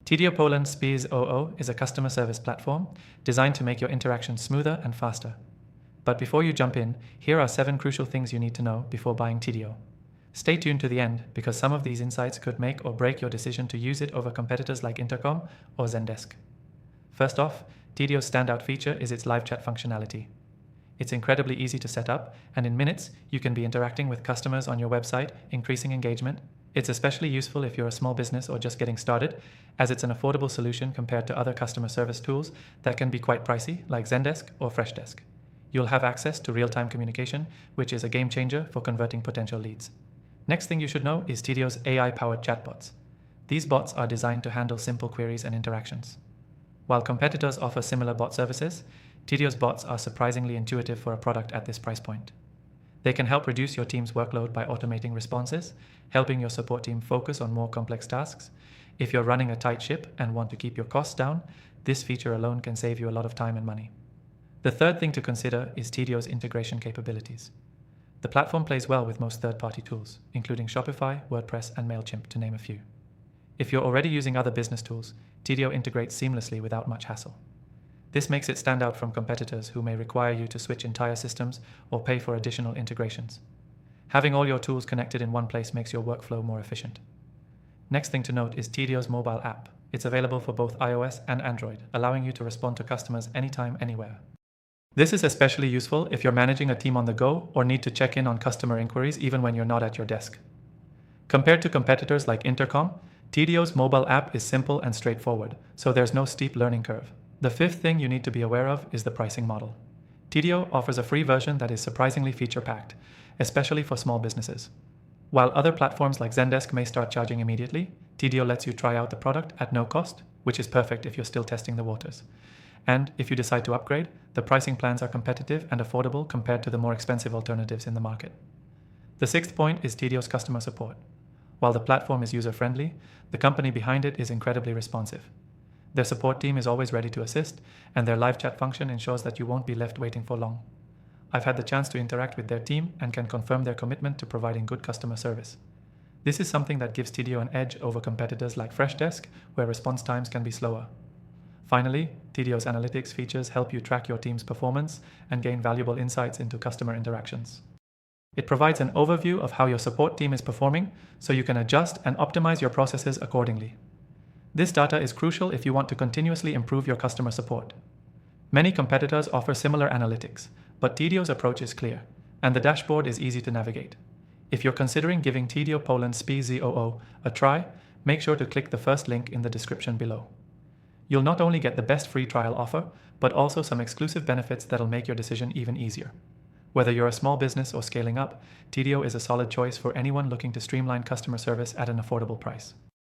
Tidio Poland Spies OO is a customer service platform designed to make your interactions smoother and faster. But before you jump in, here are 7 crucial things you need to know before buying Tidio. Stay tuned to the end because some of these insights could make or break your decision to use it over competitors like Intercom or Zendesk. First off, Tidio's standout feature is its live chat functionality. It's incredibly easy to set up, and in minutes, you can be interacting with customers on your website, increasing engagement. It's especially useful if you're a small business or just getting started, as it's an affordable solution compared to other customer service tools that can be quite pricey, like Zendesk or Freshdesk. You'll have access to real-time communication, which is a game changer for converting potential leads. Next thing you should know is Tidio's AI-powered chatbots. These bots are designed to handle simple queries and interactions. While competitors offer similar bot services, Tidio's bots are surprisingly intuitive for a product at this price point. They can help reduce your team's workload by automating responses, helping your support team focus on more complex tasks. If you're running a tight ship and want to keep your costs down, this feature alone can save you a lot of time and money. The third thing to consider is Tidio's integration capabilities. The platform plays well with most third-party tools, including Shopify, WordPress, and MailChimp, to name a few. If you're already using other business tools, Tidio integrates seamlessly without much hassle. This makes it stand out from competitors who may require you to switch entire systems or pay for additional integrations. Having all your tools connected in one place makes your workflow more efficient. Next thing to note is Tidio's mobile app. It's available for both iOS and Android, allowing you to respond to customers anytime, anywhere. This is especially useful if you're managing a team on the go or need to check in on customer inquiries even when you're not at your desk. Compared to competitors like Intercom, Tidio's mobile app is simple and straightforward, so there's no steep learning curve. The fifth thing you need to be aware of is the pricing model. Tidio offers a free version that is surprisingly feature-packed, especially for small businesses. While other platforms like Zendesk may start charging immediately, Tidio lets you try out the product at no cost, which is perfect if you're still testing the waters. And if you decide to upgrade, the pricing plans are competitive and affordable compared to the more expensive alternatives in the market. The sixth point is Tidio's customer support. While the platform is user-friendly, the company behind it is incredibly responsive. Their support team is always ready to assist, and their live chat function ensures that you won't be left waiting for long. I've had the chance to interact with their team and can confirm their commitment to providing good customer service. This is something that gives Tidio an edge over competitors like Freshdesk, where response times can be slower. Finally, Tidio's analytics features help you track your team's performance and gain valuable insights into customer interactions. It provides an overview of how your support team is performing, so you can adjust and optimize your processes accordingly. This data is crucial if you want to continuously improve your customer support. Many competitors offer similar analytics, but Tidio's approach is clear, and the dashboard is easy to navigate. If you're considering giving Tidio Poland Spies OO a try, make sure to click the first link in the description below. You'll not only get the best free trial offer, but also some exclusive benefits that'll make your decision even easier. Whether you're a small business or scaling up, Tidio is a solid choice for anyone looking to streamline customer service at an affordable price.